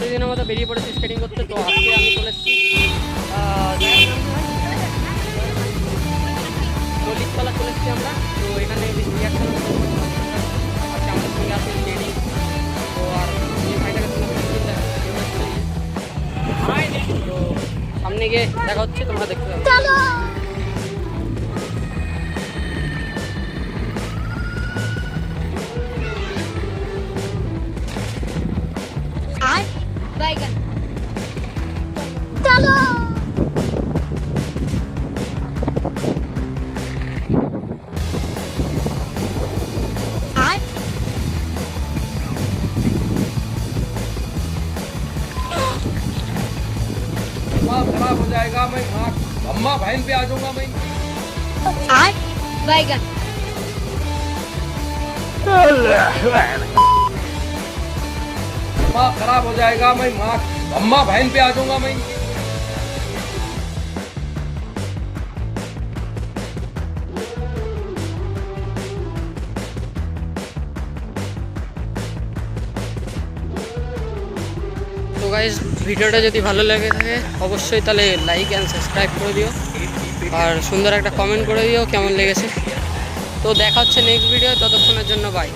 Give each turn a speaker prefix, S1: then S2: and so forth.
S1: প্রতিদিনের মতো বেরিয়ে পড়েছি স্কেটিং করতে। তো আজকে আমি চলে এসেছি ললিততলা চলে এসেছি আমরা। তো এখানে রিয়াকশন আজকে আমাদের সঙ্গে আছে স্কেটিং। তো আর এই ভাইটাকে তো সামনে গিয়ে দেখা হচ্ছে, তোমরা দেখতে পাবে।
S2: बैगन चलो
S3: खराब हो जाएगा, मैं अम्मा बहन पे आ जाऊंगा मैं।
S2: बैगन
S3: दिमाग खराब हो जाएगा, मैं अम्मा बहन पे आ जाऊंगा मैं।
S1: তো গাইজ ভিডিওটা যদি ভালো লেগে থাকে অবশ্যই তাহলে লাইক অ্যান্ড সাবস্ক্রাইব করে দিও, আর সুন্দর একটা কমেন্ট করে দিও কেমন লেগেছে। তো দেখা হচ্ছে নেক্সট ভিডিও, ততক্ষণের জন্য বাই।